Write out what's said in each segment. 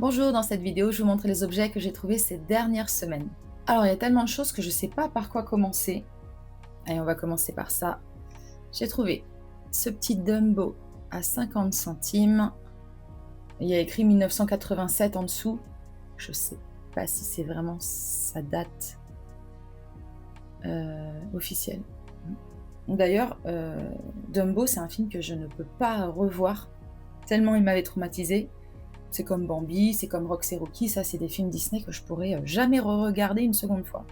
Bonjour, dans cette vidéo, je vous montre les objets que j'ai trouvés ces dernières semaines. Alors, il y a tellement de choses que je ne sais pas par quoi commencer. Allez, on va commencer par ça. J'ai trouvé ce petit Dumbo à 50 centimes. Il y a écrit 1987 en dessous. Je ne sais pas si c'est vraiment sa date officielle. D'ailleurs, Dumbo, c'est un film que je ne peux pas revoir, tellement il m'avait traumatisée. C'est comme Bambi, c'est comme Rox et Rocky, ça c'est des films Disney que je pourrais jamais re-regarder une seconde fois.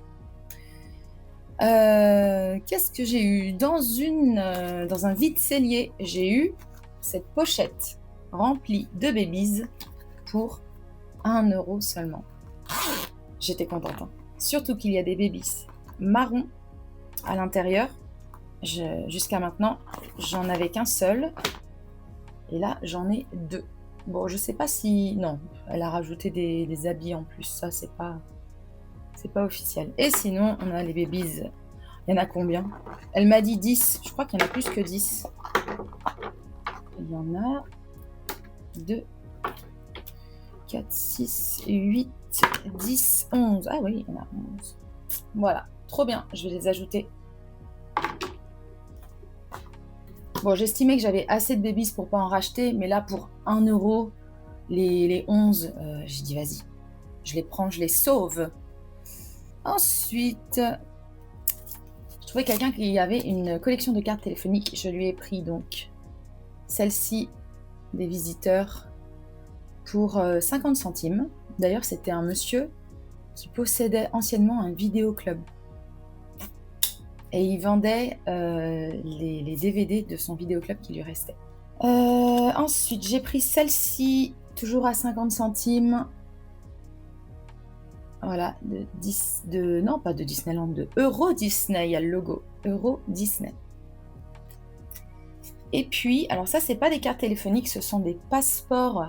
Qu'est-ce que j'ai eu dans un vide-cellier, j'ai eu cette pochette remplie de babies pour 1 € seulement. J'étais contente, hein. Surtout qu'il y a des babies marrons à l'intérieur. Jusqu'à maintenant, j'en avais qu'un seul. Et là, j'en ai 2. Bon, je sais pas si... Non, elle a rajouté des habits en plus. Ça, c'est pas officiel. Et sinon, on a les babies. Il y en a combien? Elle m'a dit 10. Je crois qu'il y en a plus que 10. Il y en a 2, 4, 6, 8, 10, 11. Ah oui, il y en a 11. Voilà, trop bien. Je vais les ajouter. Bon, j'estimais que j'avais assez de babies pour pas en racheter, mais là, pour 1 €, les 11, j'ai dit vas-y, je les prends, je les sauve. Ensuite, je trouvais quelqu'un qui avait une collection de cartes téléphoniques. Je lui ai pris donc celle-ci des visiteurs pour 50 centimes. D'ailleurs, c'était un monsieur qui possédait anciennement un vidéoclub. Et il vendait les DVD de son vidéoclub qui lui restait. Ensuite, j'ai pris celle-ci, toujours à 50 centimes. Voilà, non pas de Disneyland, de Euro Disney, il y a le logo, Euro Disney. Et puis, alors ça, c'est pas des cartes téléphoniques, ce sont des passeports.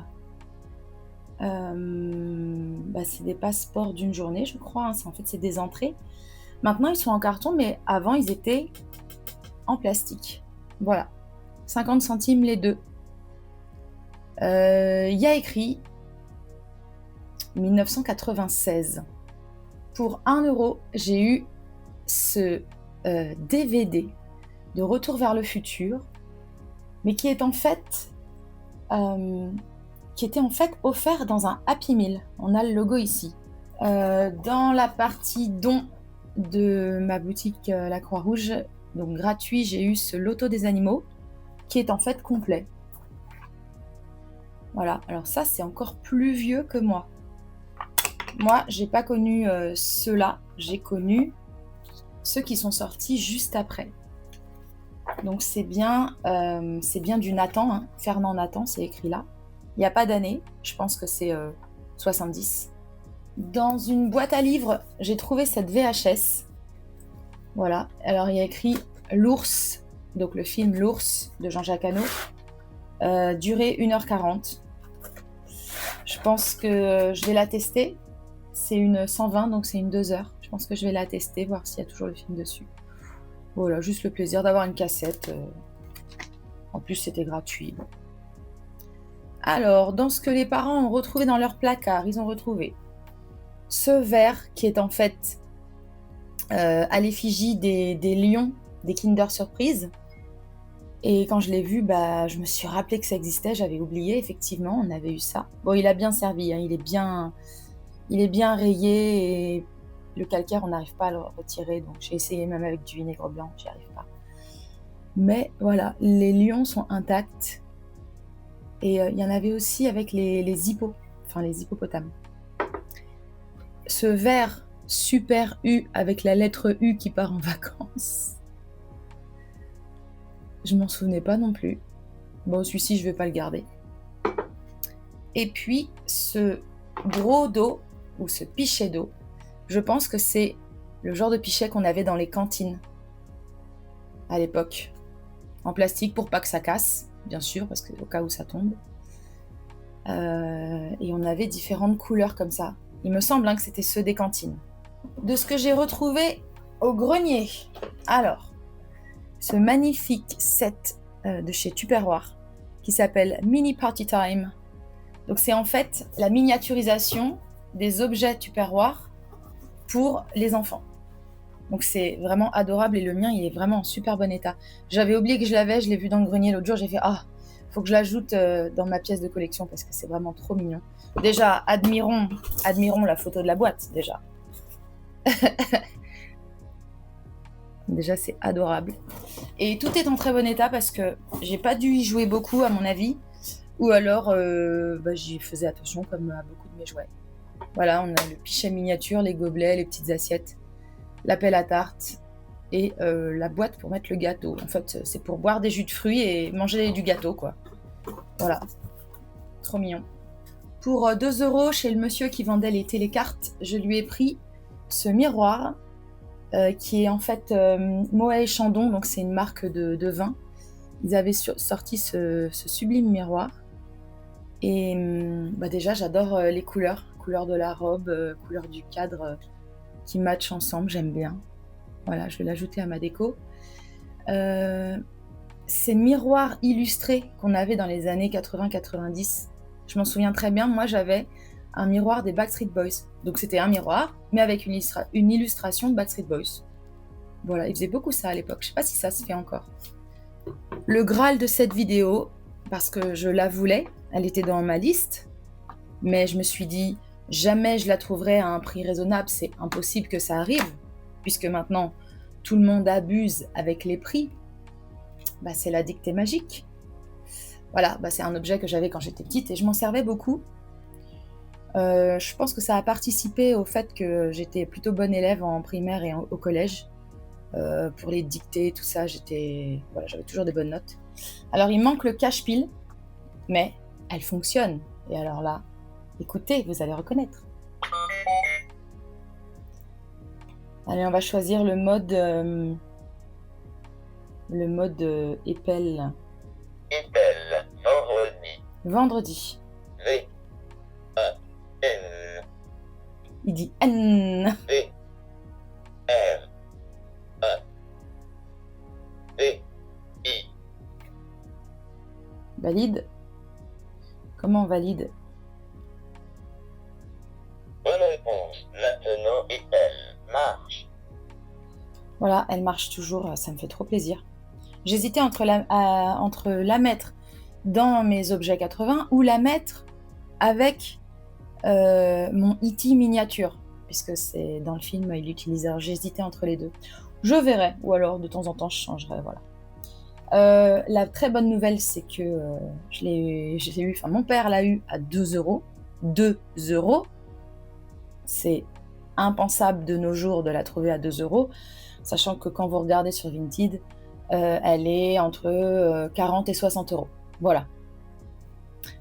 C'est des passeports d'une journée, je crois, hein. En fait, c'est des entrées. Maintenant, ils sont en carton, mais avant, ils étaient en plastique. Voilà, 50 centimes les deux. Il y a écrit 1996. Pour 1 €, j'ai eu ce DVD de Retour vers le futur, mais qui était en fait offert dans un Happy Meal. On a le logo ici. Dans la partie don de ma boutique La Croix-Rouge, donc gratuit, j'ai eu ce loto des animaux, qui est en fait complet. Voilà, alors ça c'est encore plus vieux que moi. Moi, j'ai pas connu ceux-là, j'ai connu ceux qui sont sortis juste après. Donc c'est bien du Nathan, hein. Fernand Nathan, c'est écrit là. Il n'y a pas d'année, je pense que c'est 70. Dans une boîte à livres, j'ai trouvé cette VHS. Voilà, alors il y a écrit L'ours, donc le film L'ours de Jean-Jacques Hano, durée 1h40. Je pense que je vais la tester. C'est une 120, donc c'est une 2 heures. Je pense que je vais la tester, voir s'il y a toujours le film dessus. Voilà, juste le plaisir d'avoir une cassette. En plus, c'était gratuit. Bon. Alors, dans ce que les parents ont retrouvé dans leur placard, ils ont retrouvé ce verre qui est en fait à l'effigie des lions, des Kinder Surprise. Et quand je l'ai vu, je me suis rappelé que ça existait, j'avais oublié, effectivement, on avait eu ça. Bon, il a bien servi, hein, il est bien rayé et le calcaire, on n'arrive pas à le retirer, donc j'ai essayé même avec du vinaigre blanc, j'y arrive pas. Mais voilà, les lions sont intacts. Et il y en avait aussi avec les hippopotames. Ce verre super U avec la lettre U qui part en vacances. Je m'en souvenais pas non plus. Bon, celui-ci, je vais pas le garder. Et puis, ce gros d'eau, ou ce pichet d'eau, je pense que c'est le genre de pichet qu'on avait dans les cantines à l'époque. En plastique pour pas que ça casse, bien sûr, parce qu'au cas où ça tombe. Et on avait différentes couleurs comme ça. Il me semble que c'était ceux des cantines. De ce que j'ai retrouvé au grenier. Alors, ce magnifique set de chez Tupperware qui s'appelle Mini Party Time. Donc c'est en fait la miniaturisation des objets Tupperware pour les enfants. Donc c'est vraiment adorable et le mien il est vraiment en super bon état. J'avais oublié que je l'avais, je l'ai vu dans le grenier l'autre jour, j'ai fait faut que je l'ajoute dans ma pièce de collection parce que c'est vraiment trop mignon. Déjà, admirons la photo de la boîte déjà. Déjà c'est adorable. Et tout est en très bon état parce que j'ai pas dû y jouer beaucoup à mon avis. Ou alors j'y faisais attention comme à beaucoup de mes jouets. Voilà, on a le pichet miniature, les gobelets, les petites assiettes, la pelle à tarte et la boîte pour mettre le gâteau. En fait, c'est pour boire des jus de fruits et manger du gâteau, quoi. Voilà, trop mignon. Pour 2 € chez le monsieur qui vendait les télécartes, je lui ai pris ce miroir qui est en fait Moët et Chandon, donc c'est une marque de vin. Ils avaient sorti ce sublime miroir. Et déjà, j'adore les couleurs de la robe, couleurs du cadre qui matchent ensemble, j'aime bien. Voilà, je vais l'ajouter à ma déco. Ces miroirs illustrés qu'on avait dans les années 80-90, je m'en souviens très bien, moi j'avais un miroir des Backstreet Boys. Donc c'était un miroir, mais avec une illustration de Backstreet Boys. Voilà, ils faisaient beaucoup ça à l'époque, je sais pas si ça se fait encore. Le Graal de cette vidéo, parce que je la voulais, elle était dans ma liste, mais je me suis dit, jamais je la trouverai à un prix raisonnable, c'est impossible que ça arrive, puisque maintenant, tout le monde abuse avec les prix. C'est la dictée magique. Voilà, c'est un objet que j'avais quand j'étais petite et je m'en servais beaucoup. Je pense que ça a participé au fait que j'étais plutôt bonne élève en primaire et au collège. Pour les dictées, tout ça, j'avais toujours des bonnes notes. Alors, il manque le cache-pile, mais elle fonctionne. Et alors là, écoutez, vous allez reconnaître. Allez, on va choisir le mode épelle. Épelle, vendredi. Vendredi. V-A-N. Il dit N. V-R-A-D-I. Valide. Comment on valide? Bonne réponse. Maintenant, et elle marche. Voilà, elle marche toujours, ça me fait trop plaisir. J'hésitais entre la mettre dans mes objets 80 ou la mettre avec mon E.T. miniature, puisque c'est dans le film, il l'utilise. Alors j'hésitais entre les deux. Je verrai, ou alors de temps en temps je changerai, voilà. La très bonne nouvelle, c'est que mon père l'a eu à 2 €. 2 €. C'est impensable de nos jours de la trouver à 2 €, sachant que quand vous regardez sur Vinted, elle est entre 40 et 60 €. Voilà.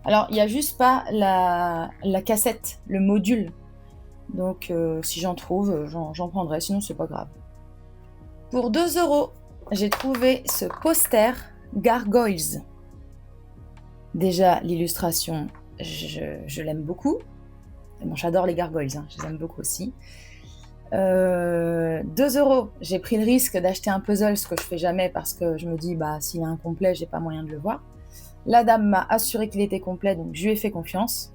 Alors, il n'y a juste pas la cassette, le module. Donc, si j'en trouve, j'en prendrai, sinon c'est pas grave. Pour 2 €, j'ai trouvé ce poster Gargoyles. Déjà, l'illustration, je l'aime beaucoup. Bon, j'adore les gargoyles, je les aime beaucoup aussi. 2 €, j'ai pris le risque d'acheter un puzzle, ce que je fais jamais parce que je me dis, s'il est incomplet, j'ai pas moyen de le voir. La dame m'a assuré qu'il était complet, donc je lui ai fait confiance.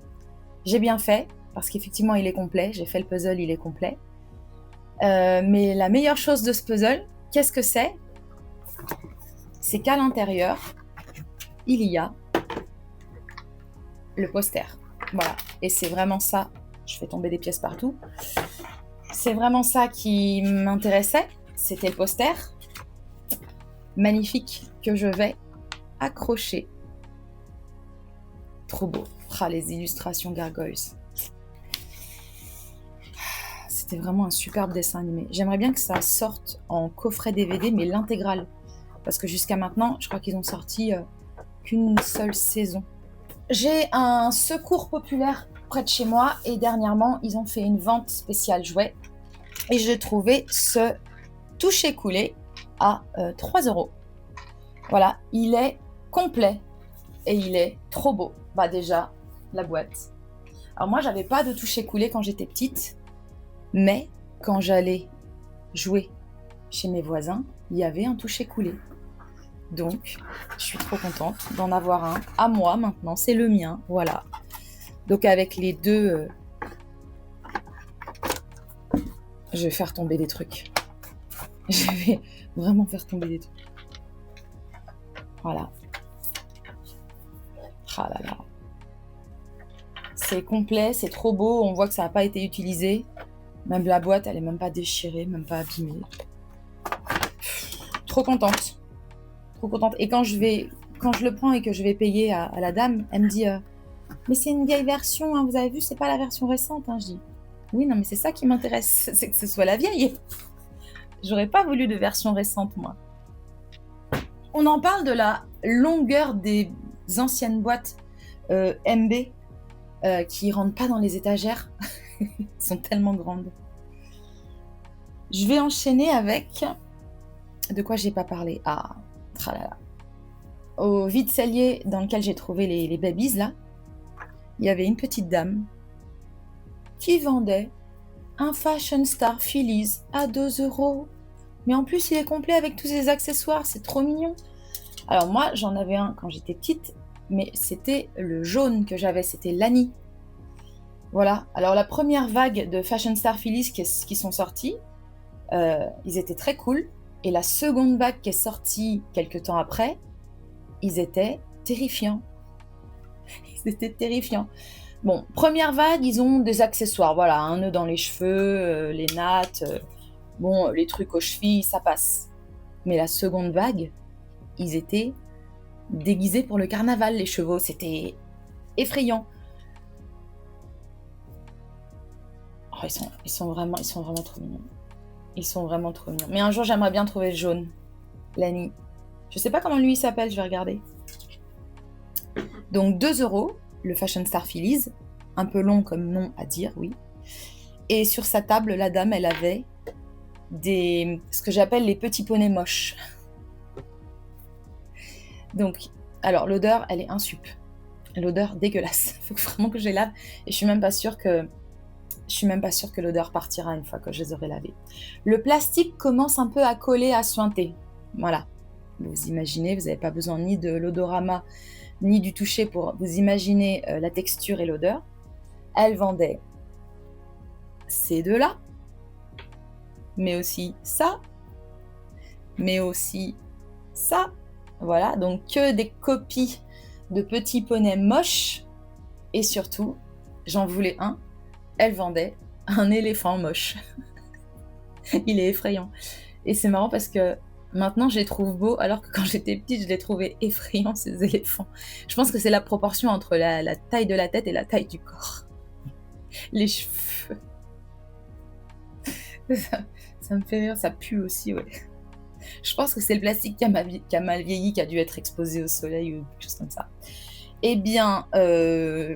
J'ai bien fait, parce qu'effectivement, il est complet. J'ai fait le puzzle, il est complet. Mais la meilleure chose de ce puzzle, qu'est-ce que c'est? C'est qu'à l'intérieur, il y a le poster. Voilà. Et c'est vraiment ça. Je fais tomber des pièces partout. C'est vraiment ça qui m'intéressait. C'était le poster. Magnifique, que je vais accrocher. Trop beau. Les illustrations Gargoyles. C'était vraiment un superbe dessin animé. J'aimerais bien que ça sorte en coffret DVD, mais l'intégrale. Parce que jusqu'à maintenant, je crois qu'ils ont sorti qu'une seule saison. J'ai un secours populaire près de chez moi et dernièrement, ils ont fait une vente spéciale jouets. Et j'ai trouvé ce toucher-coulé à 3 €. Voilà, il est complet et il est trop beau. Déjà, la boîte. Alors moi, j'avais pas de toucher-coulé quand j'étais petite, mais quand j'allais jouer chez mes voisins, il y avait un toucher-coulé. Donc, je suis trop contente d'en avoir un à moi maintenant, c'est le mien, voilà. Donc avec les deux, je vais faire tomber des trucs. Je vais vraiment faire tomber des trucs. Voilà. Ah là là. C'est complet, c'est trop beau. On voit que ça n'a pas été utilisé. Même la boîte, elle est même pas déchirée, même pas abîmée. Trop contente. Trop contente. Et quand je le prends et que je vais payer à la dame, elle me dit mais c'est une vieille version, hein, vous avez vu, c'est pas la version récente. Hein. Je dis oui, non, mais c'est ça qui m'intéresse, c'est que ce soit la vieille. J'aurais pas voulu de version récente, moi. On en parle de la longueur des anciennes boîtes MB qui rentrent pas dans les étagères. Elles sont tellement grandes. Je vais enchaîner avec... De quoi j'ai pas parlé? Ah, tralala. Au vide-cellier dans lequel j'ai trouvé les babies, là, il y avait une petite dame qui vendait un Fashion Star Phillies à 2 €. Mais en plus, il est complet avec tous ses accessoires, c'est trop mignon. Alors moi, j'en avais un quand j'étais petite, mais c'était le jaune que j'avais, c'était l'Annie. Voilà, alors la première vague de Fashion Star Phillies qui sont sortis, ils étaient très cool. Et la seconde vague qui est sortie quelques temps après, ils étaient terrifiants. Ils étaient terrifiants. Bon, première vague, ils ont des accessoires, voilà, un nœud dans les cheveux, les nattes, bon, les trucs aux chevilles, ça passe. Mais la seconde vague, ils étaient déguisés pour le carnaval, les chevaux, c'était effrayant. Oh, ils sont vraiment trop mignons. Ils sont vraiment trop mignons. Mais un jour, j'aimerais bien trouver le jaune, l'Annie. Je sais pas comment lui il s'appelle, je vais regarder. Donc 2 €, le Fashion Star Phillies, un peu long comme nom à dire, oui. Et sur sa table, la dame, elle avait ce que j'appelle les petits poneys moches. Donc, alors l'odeur, elle est insup. L'odeur dégueulasse. Il faut vraiment que je les lave. Et je suis même pas sûre que l'odeur partira une fois que je les aurai lavés. Le plastique commence un peu à coller, à suinter. Voilà. Vous imaginez, vous n'avez pas besoin ni de l'odorama, ni du toucher pour vous imaginer la texture et l'odeur. Elle vendait ces deux-là, mais aussi ça, mais aussi ça. Voilà, donc que des copies de petits poneys moches. Et surtout, j'en voulais un. Elle vendait un éléphant moche. Il est effrayant. Et c'est marrant parce que maintenant, je les trouve beaux, alors que quand j'étais petite, je les trouvais effrayants, ces éléphants. Je pense que c'est la proportion entre la taille de la tête et la taille du corps. Les cheveux. Ça me fait rire, ça pue aussi, ouais. Je pense que c'est le plastique qui a mal vieilli, qui a dû être exposé au soleil ou quelque chose comme ça. Eh bien,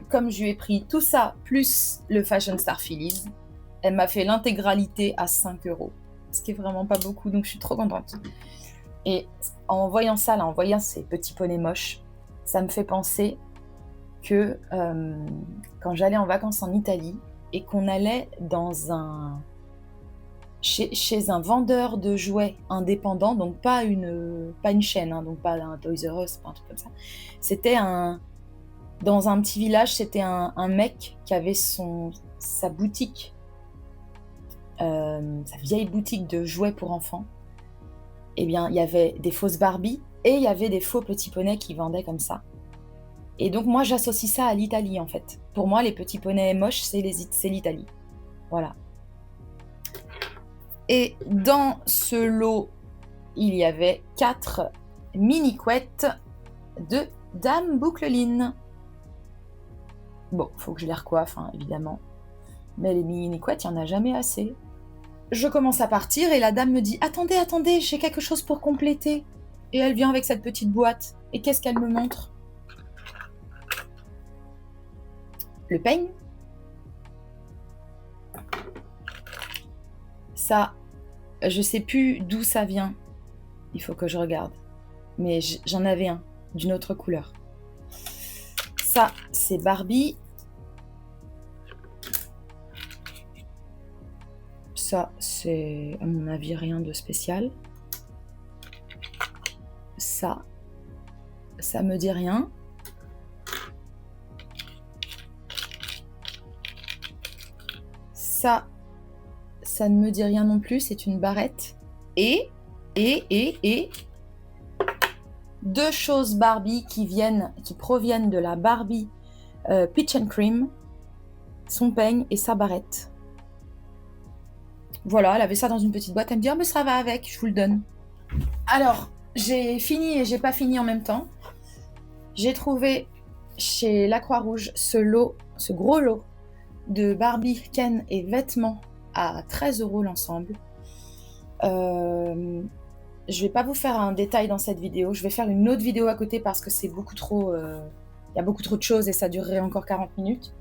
comme je lui ai pris tout ça, plus le Fashion Star Phillies, elle m'a fait l'intégralité à 5 €. Ce qui est vraiment pas beaucoup, donc je suis trop contente. Et en voyant ça, là, en voyant ces petits poneys moches, ça me fait penser que quand j'allais en vacances en Italie et qu'on allait chez un vendeur de jouets indépendant, donc pas une chaîne, hein, donc pas un Toys R Us, pas un truc comme ça. C'était dans un petit village, c'était un mec qui avait sa boutique, sa vieille boutique de jouets pour enfants. Eh bien, il y avait des fausses Barbie et il y avait des faux petits poneys qui vendaient comme ça. Et donc moi, j'associe ça à l'Italie, en fait. Pour moi, les petits poneys moches, c'est l'Italie. Voilà. Et dans ce lot, il y avait 4 mini-couettes de Dame Boucleline. Bon, faut que je les recoiffe, hein, évidemment. Mais les mini-couettes, il n'y en a jamais assez. Je commence à partir et la dame me dit « Attendez, attendez, j'ai quelque chose pour compléter. » Et elle vient avec cette petite boîte. Et qu'est-ce qu'elle me montre? Le peigne. Ça, je sais plus d'où ça vient. Il faut que je regarde. Mais j'en avais un, d'une autre couleur. Ça, c'est Barbie. Ça, c'est, à mon avis, rien de spécial. Ça me dit rien. ça ne me dit rien non plus, c'est une barrette. Et 2 choses Barbie qui proviennent de la Barbie Peach and Cream, son peigne et sa barrette. Voilà, elle avait ça dans une petite boîte, elle me dit « Oh mais ça va avec, je vous le donne ». Alors, j'ai fini et j'ai pas fini en même temps. J'ai trouvé chez la Croix-Rouge ce gros lot de Barbie, Ken et vêtements à 13 € l'ensemble. Je vais pas vous faire un détail dans cette vidéo, je vais faire une autre vidéo à côté parce que c'est beaucoup trop... Il y a beaucoup trop de choses et ça durerait encore 40 minutes.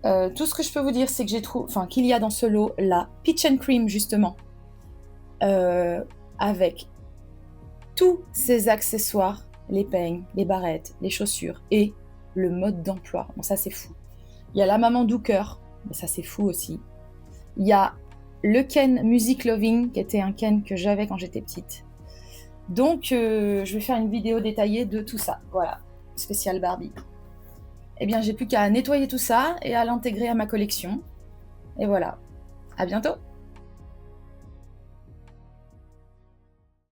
Tout ce que je peux vous dire, c'est que qu'il y a dans ce lot la Peach and Cream, justement, avec tous ces accessoires, les peignes, les barrettes, les chaussures et le mode d'emploi. Bon, ça, c'est fou. Il y a la Maman Dooker, ça, c'est fou aussi. Il y a le Ken Music Loving, qui était un Ken que j'avais quand j'étais petite. Donc, je vais faire une vidéo détaillée de tout ça. Voilà, spécial Barbie. Eh bien, j'ai plus qu'à nettoyer tout ça et à l'intégrer à ma collection. Et voilà, à bientôt!